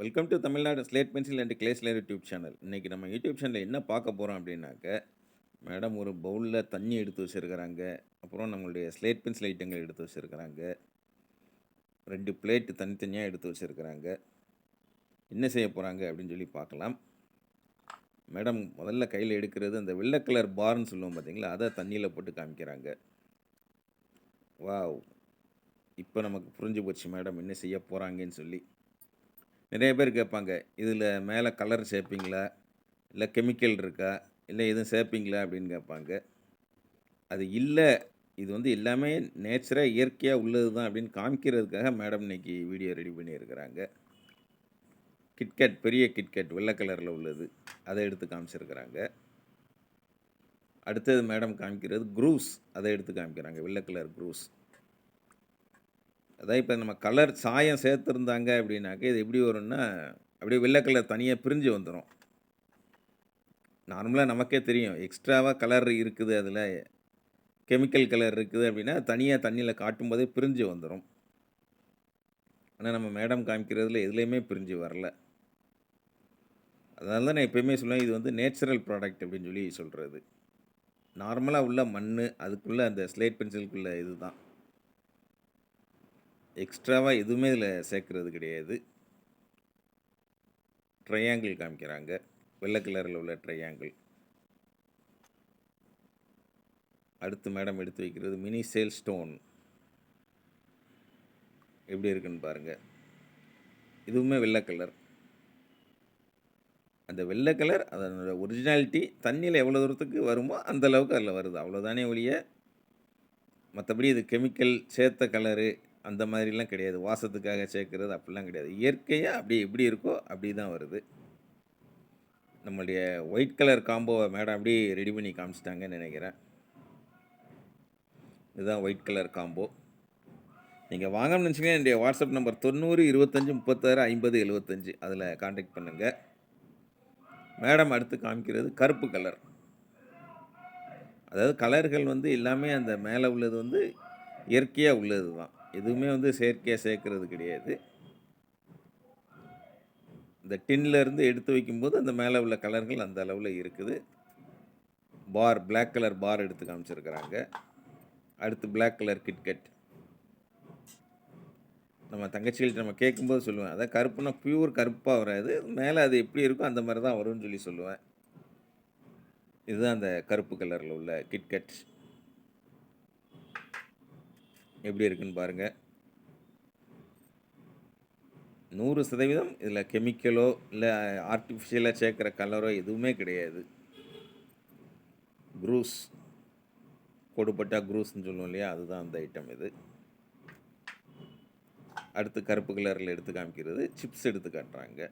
Welcome to Tamil Nadu slate pencil and கிளேஸ்லர் YouTube channel. இன்னைக்கு நம்ம யூடியூப் சேனலில் என்ன பார்க்க போகிறோம் அப்படின்னாக்க, மேடம் ஒரு பவுலில் தண்ணி எடுத்து வச்சுருக்கிறாங்க. அப்புறம் நம்மளுடைய ஸ்லேட் பென்சில் ஐட்டங்கள் எடுத்து வச்சுருக்கிறாங்க. 2 பிளேட்டு தனித்தனியாக எடுத்து வச்சுருக்கிறாங்க. என்ன செய்ய போகிறாங்க அப்படின்னு சொல்லி பார்க்கலாம். மேடம் முதல்ல கையில் எடுக்கிறது அந்த வெள்ளை கலர் பார்ன்னு சொல்லுவோம் பார்த்தீங்களா, அதை தண்ணியில் போட்டு காமிக்கிறாங்க. வாவ்! இப்போ நமக்கு புரிஞ்சு போச்சு மேடம் என்ன செய்ய போகிறாங்கன்னு சொல்லி. நிறைய பேர் கேட்பாங்க, இதில் மேலே கலர் சேர்ப்பீங்களா? இல்லை கெமிக்கல் இருக்கா? இல்லை எதுவும் சேர்ப்பீங்களா? அப்படின்னு கேட்பாங்க. அது இல்ல. இது வந்து எல்லாமே நேச்சரா, இயற்கையா உள்ளது தான் அப்படின்னு காமிக்கிறதுக்காக மேடம் இன்னைக்கு வீடியோ ரெடி பண்ணியிருக்கிறாங்க. கிட்கேட் பெரிய கிட்கேட் வெள்ளை கலரில் உள்ளது. அதை எடுத்து காமிச்சிருக்கிறாங்க. அடுத்தது மேடம் காமிக்கிறது குரூஸ். அதை எடுத்து காமிக்கிறாங்க. வெள்ளை கலர் குரூஸ். அதான் இப்போ நம்ம கலர் சாயம் சேர்த்துருந்தாங்க அப்படின்னாக்க இது எப்படி வரும்னா, அப்படியே வெள்ளை கலர் தனியாக பிரிஞ்சு வந்துடும். நார்மலாக நமக்கே தெரியும். எக்ஸ்ட்ராவாக கலர் இருக்குது அதில். கெமிக்கல் கலர் இருக்குது அப்படின்னா, தனியாக தண்ணியில் காட்டும்போதே பிரிஞ்சு வந்துடும். ஆனால் நம்ம மேடம் காமிக்கிறதுல எதுலேயுமே பிரிஞ்சு வரல. அதனால தான் நான் எப்பயுமே சொல்லுவேன், இது வந்து நேச்சுரல் ப்ராடக்ட் அப்படின்னு சொல்லி சொல்கிறது. நார்மலாக உள்ள மண், அதுக்குள்ளே அந்த ஸ்லேட் பென்சிலுக்குள்ள இது தான். எக்ஸ்ட்ராவாக எதுவுமே இதில் சேர்க்கறது கிடையாது. ட்ரையாங்கிள் காமிக்கிறாங்க. வெள்ளை கலரில் உள்ள ட்ரையாங்கிள். அடுத்து மேடம் எடுத்து வைக்கிறது மினி சேல் ஸ்டோன். எப்படி இருக்குன்னு பாருங்கள். இதுவுமே வெள்ளை கலர். அந்த வெள்ளை கலர் அதனோட ஒரிஜினாலிட்டி தண்ணியில் எவ்வளோ தூரத்துக்கு வருமோ அந்த அளவுக்கு அதில் வருது. அவ்வளோதானே ஒழிய மற்றபடி இது கெமிக்கல் சேர்த்த கலரு அந்த மாதிரிலாம் கிடையாது. வாசத்துக்காக சேர்க்குறது அப்படிலாம் கிடையாது. இயற்கையாக அப்படி எப்படி இருக்கோ அப்படி தான் வருது. நம்மளுடைய ஒயிட் கலர் காம்போவை மேடம் அப்படி ரெடி பண்ணி காமிச்சிட்டாங்கன்னு நினைக்கிறேன். இதுதான் ஒயிட் கலர் காம்போ. நீங்கள் வாங்கணும்னு நினச்சிங்கன்னா என்னுடைய வாட்ஸ்அப் நம்பர் 90 25 36 50 75 அதில் கான்டாக்ட் பண்ணுங்கள். மேடம் அடுத்து காமிக்கிறது கருப்பு கலர். அதாவது கலர்கள் வந்து எல்லாமே அந்த மேலே உள்ளது வந்து இயற்கையாக உள்ளது தான். எதுவுமே வந்து செயற்கையாக சேர்க்கறது கிடையாது. இந்த டின்லேருந்து எடுத்து வைக்கும்போது அந்த மேலே உள்ள கலர்கள் அந்த அளவில் இருக்குது. பார் பிளாக் கலர் பார் எடுத்து காமிச்சிருக்கிறாங்க. அடுத்து பிளாக் கலர் கிட்கட். நம்ம தங்கச்சிகள்கிட்ட நம்ம கேட்கும்போது சொல்லுவேன், அதான் கருப்புனா பியூர் கருப்பாக வராது, மேலே அது எப்படி இருக்கோ அந்த மாதிரி தான் வரும்னு சொல்லி சொல்லுவேன். இதுதான் அந்த கருப்பு கலரில் உள்ள கிட்கட். எப்படி இருக்குன்னு பாருங்கள். 100% இதில் கெமிக்கலோ இல்லை ஆர்டிஃபிஷியலாக சேர்க்குற கலரோ எதுவுமே கிடையாது. குரூஸ், கொடுப்பட்டா குரூஸ்ன்னு சொல்லுவோம் இல்லையா, அதுதான் அந்த ஐட்டம் இது. அடுத்து கருப்பு கலரில் எடுத்து காமிக்கிறது சிப்ஸ் எடுத்து காட்டுறாங்க.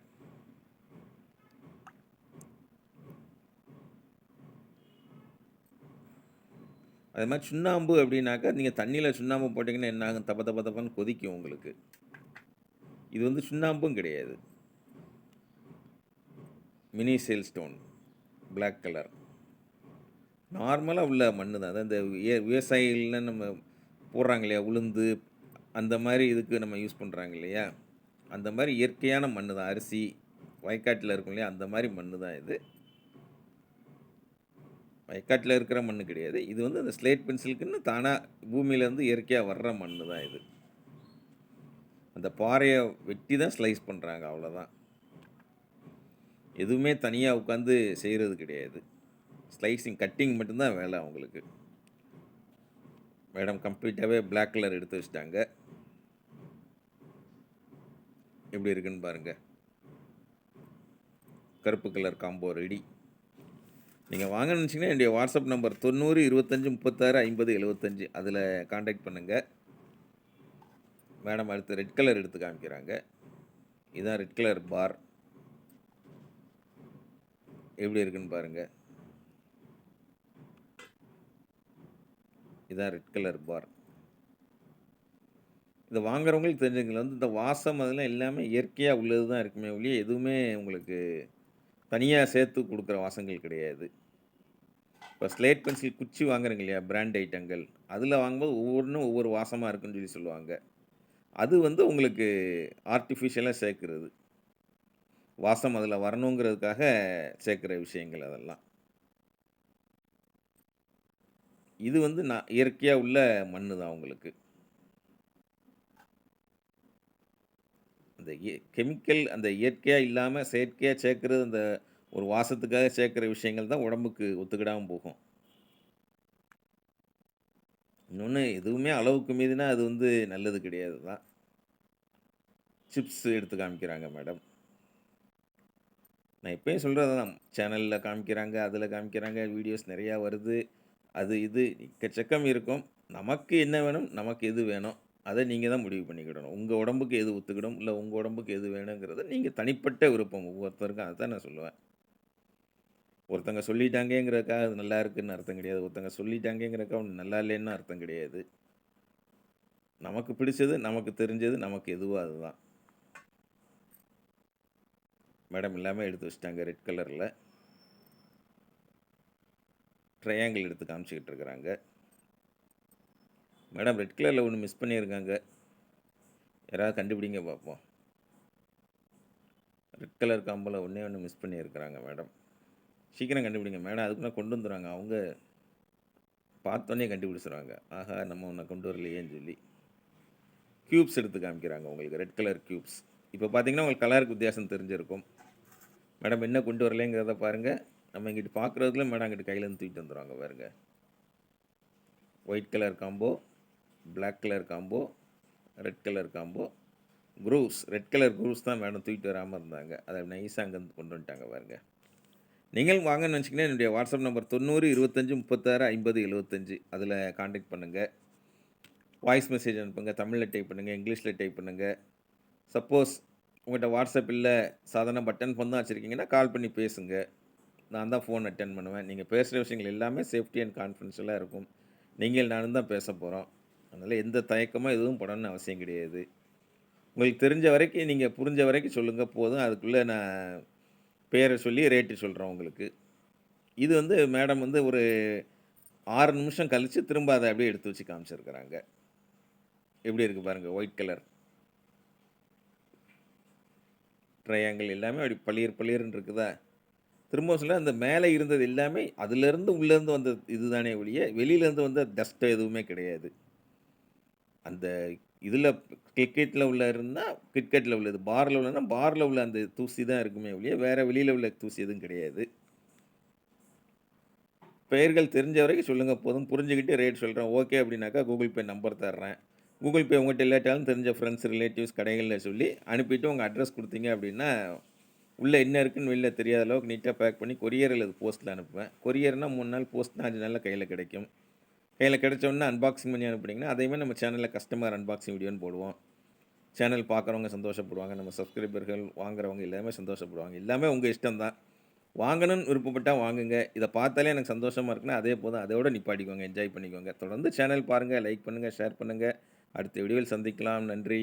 அது மாதிரி சுண்ணாம்பு அப்படின்னாக்கா நீங்கள் தண்ணியில் சுண்ணாம்பு போட்டிங்கன்னா என்ன ஆகும், தப்ப தப்ப தப்பன்னு கொதிக்கும் உங்களுக்கு. இது வந்து சுண்ணாம்பும் கிடையாது. Mini shale stone black colour. நார்மலாக உள்ள மண் தான். அதான் இந்த விவசாயிகள்லாம் நம்ம போடுறாங்க இல்லையா, உளுந்து அந்த மாதிரி இதுக்கு நம்ம யூஸ் பண்ணுறாங்க இல்லையா, அந்த மாதிரி இயற்கையான மண் தான். அரிசி வயக்காட்டில் இருக்கும் இல்லையா, அந்த மாதிரி மண் தான் இது. வயக்காட்டில் இருக்கிற மண் கிடையாது. இது வந்து அந்த ஸ்லேட் பென்சிலுக்குன்னு தானாக பூமியிலேருந்து இயற்கையாக வர்ற மண் தான் இது. அந்த பாறையை வெட்டி தான் ஸ்லைஸ் பண்ணுறாங்க, அவ்வளோதான். எதுவுமே தனியாக உட்காந்து செய்கிறது கிடையாது. ஸ்லைசிங் கட்டிங் மட்டும்தான் வேலை அவங்களுக்கு. மேடம் கம்ப்ளீட்டாகவே பிளாக் கலர் எடுத்து வச்சுட்டாங்க. எப்படி இருக்குன்னு பாருங்கள். கருப்பு கலர் காம்போ ரெடி. நீங்கள் வாங்க நினச்சிங்கன்னா என்னுடைய வாட்ஸ்அப் நம்பர் 90 25 36 50 75 அதில் கான்டாக்ட் பண்ணுங்கள். மேடம் அடுத்து ரெட் கலர் எடுத்து காமிக்கிறாங்க. இதுதான் ரெட் கலர் பார். எப்படி இருக்குன்னு பாருங்கள். இதுதான் ரெட் கலர் பார். இதை வாங்குறவங்களுக்கு தெரிஞ்சுங்களா, வந்து இந்த வாசம் அதெல்லாம் எல்லாமே இயற்கையாக உள்ளது தான் இருக்குமே ஒழிய எதுவுமே உங்களுக்கு தனியாக சேர்த்து கொடுக்குற வாசங்கள் கிடையாது. இப்போ ஸ்லேட் பென்சில் குச்சி வாங்குறீங்க இல்லையா, பிராண்ட் ஐட்டங்கள், அதில் வாங்கும்போது ஒவ்வொன்றும் ஒவ்வொரு வாசமாக இருக்குன்னு சொல்லி சொல்லுவாங்க. அது வந்து உங்களுக்கு ஆர்டிஃபிஷியலாக சேர்க்குறது. வாசம் அதில வரணுங்கிறதுக்காக சேர்க்கிற விஷயங்கள் அதெல்லாம். இது வந்து நான் இயற்கையா உள்ள மண்ணு தான் உங்களுக்கு. அந்த கெமிக்கல் அந்த இயற்கையா இல்லாம செயற்கையா சேர்க்கிறது அந்த ஒரு வாசத்துக்காக சேர்க்கிற விஷயங்கள் தான் உடம்புக்கு ஒத்துக்கிடாம போகும். இன்னொன்னு எதுவுமே அளவுக்கு மீறினா அது வந்து நல்லது கிடையாது தான். சிப்ஸ் எடுத்து காமிக்கிறாங்க மேடம். நான் எப்பயும் சொல்றது தான். சேனல்ல காமிக்கிறாங்க, அதில காமிக்கிறாங்க, வீடியோஸ் நெறையா வருது. அது இது எக்கச்சக்கம் இருக்கும். நமக்கு என்ன வேணும்? நமக்கு எது வேணும்? அத நீங்க தான் முடிவு பண்ணிக்கிடணும். உங்க உடம்புக்கு எது ஒத்துக்கிடும்? இல்ல உங்க உடம்புக்கு எது வேணுங்கிறத நீங்க தனிப்பட்ட விருப்பம் ஒவ்வொருத்தருக்கும் அதுதான் நான் சொல்லுவேன். ஒருத்தங்க சொல்லிட்டாங்கங்கிறதுக்காக அது நல்லா இருக்குன்னு அர்த்தம் கிடையாது. ஒருத்தங்க சொல்லிட்டாங்கங்கிறதுக்காக ஒண்ணு நல்லா இல்லைன்னு அர்த்தம் கிடையாது. நமக்கு பிடிச்சது, நமக்கு தெரிஞ்சது, நமக்கு எதுவோ அதுதான். மேடம் எல்லாமே எடுத்து வச்சுட்டாங்க ரெட் கலர்ல. ட்ரையாங்கிள் எடுத்து காமிச்சுக்கிட்டு இருக்கிறாங்க. மேடம் ரெட் கலர்ல ஒண்ணு மிஸ் பண்ணியிருக்காங்க. யாராவது கண்டுபிடிங்க பார்ப்போம். ரெட் கலர் காம்போல ஒண்ணே ஒண்ணு மிஸ் பண்ணியிருக்கிறாங்க மேடம். சீக்கிரம் கண்டுபிடிங்க மேடம். அதுக்குள்ள கொண்டு வந்துருவாங்க. அவங்க பார்த்தோன்னே கண்டுபிடிச்சுருவாங்க. ஆஹா! நம்ம ஒண்ண கொண்டு வரலையேன்னு சொல்லி. கியூப்ஸ் எடுத்து காமிக்கிறாங்க உங்களுக்கு. Red colour cubes. இப்போ பார்த்தீங்கன்னா, உங்களுக்கு கலருக்கு வித்தியாசம் தெரிஞ்சிருக்கும். மேடம் என்ன கொண்டு வரலைங்கிறத பாருங்க. நம்ம இங்கிட்டு பார்க்குறதுக்குள்ள மேடம் அங்கிட்டு கையிலேருந்து தூக்கிட்டு வந்துருவாங்க பாருங்க. White colour combo, black colour combo, red colour combo, grooves. Red colour grooves தான் மேடம் தூக்கிட்டு வராம இருந்தாங்க. அத நைஸா அங்கேருந்து கொண்டு வந்துட்டாங்க பாருங்க. நீங்களும் வாங்கன்னு நினச்சிங்கன்னா, என்னுடைய வாட்ஸ்அப் நம்பர் 90 25 36 50 75 அதில கான்டாக்ட் பண்ணுங்க. வாய்ஸ் மெசேஜ் அனுப்புங்க. தமிழ்ல டைப் பண்ணுங்க, இங்கிலீஷ்ல டைப் பண்ணுங்க. சப்போஸ் உங்கள்ட்ட வாட்ஸ்அப் இல்ல, சாதாரண பட்டன் ஃபோன் தான் வச்சிருக்கீங்கன்னா, கால் பண்ணி பேசுங்க. நான் தான் ஃபோன் அட்டெண்ட் பண்ணுவேன். நீங்க பேசுற விஷயங்கள் எல்லாமே சேஃப்டி அண்ட் கான்ஃபிடென்ஷியலா இருக்கும். நீங்கள் நானும் தான் பேசப் போறோம். அதனால எந்த தயக்கமும் எதுவும் படணும்னு அவசியம் கிடையாது. உங்களுக்கு தெரிஞ்ச வரைக்கும், நீங்க புரிஞ்ச வரைக்கும் சொல்லுங்க போதும். அதுக்குள்ள நான் பேர சொல்லி ரேட்டு சொல்றேன் உங்களுக்கு. இது வந்து மேடம் வந்து ஒரு 6 நிமிஷம் கழிச்சு திரும்ப அத அப்படியே எடுத்து வச்சு காமிச்சிருக்கிறாங்க. எப்படி இருக்கு பாருங்க. ஒயிட் கலர் ட்ரையாங்கிள் எல்லாமே அப்படி பளீர் பளீர்ன்னு இருக்குதா? திரும்பவும் சொல்றேன் அந்த மேலே இருந்தது எல்லாமே அதிலேருந்து உள்ளேருந்து வந்த இதுதானே ஒழிய, வெளியிலேருந்து வந்த டஸ்ட் எதுவுமே கிடையாது. அந்த இதில கிரிக்கெட்ல உள்ள இருந்தா, கிரிக்கெட்ல உள்ளது. பார்ல உள்ளன்னா, பார்ல உள்ள அந்த தூசி தான் இருக்குமே ஒழிய, வேற வெளியில உள்ள தூசி எதுவும் கிடையாது. பெயர்கள் தெரிஞ்ச வரைக்கும் சொல்லுங்க போதும். புரிஞ்சுகிட்டு ரேட் சொல்றேன். ஓகே அப்படின்னாக்கா, கூகுள் பே நம்பர் தர்றேன். கூகுள் பே உங்கள்ட்ட இல்லாட்டாலும் தெரிஞ்ச ஃப்ரெண்ட்ஸ், ரிலேட்டிவ்ஸ் கடைகள்ல சொல்லி அனுப்பிட்டு உங்க அட்ரஸ் குடுத்தீங்க அப்படின்னா, உள்ள என்ன இருக்குன்னு வெளில தெரியாத அளவுக்கு நீட்டா பேக் பண்ணி கொரியர் அல்லது போஸ்ட்ல அனுப்புவேன். கொரியர்னா 3 நாள், போஸ்ட்னா 5 நாள்ல கையில கிடைக்கும். கையில கிடைச்சோனே அன்பாக்சிங் பண்ணி அனுப்புனீங்கன்னா, அதையுமே நம்ம சேனல்ல கஸ்டமர் அன்பாக்சிங் வீடியோன்னு போடுவோம். சேனல் பார்க்குறவங்க சந்தோஷப்படுவாங்க. நம்ம சப்ஸ்கிரைபர்கள் வாங்குறவங்க எல்லாமே சந்தோஷப்படுவாங்க. எல்லாமே உங்க இஷ்டம் தான். வாங்கணும்னு விருப்பப்பட்டா வாங்குங்க. இத பார்த்தாலே எனக்கு சந்தோஷமா இருக்குன்னா, அதே போதும். அதோட நிப்பாட்டிக்கோங்க. என்ஜாய் பண்ணிக்கோங்க. தொடர்ந்து சேனல் பாருங்க, லைக் பண்ணுங்க, ஷேர் பண்ணுங்க. அடுத்த வீடியோவில் சந்திக்கலாம். நன்றி.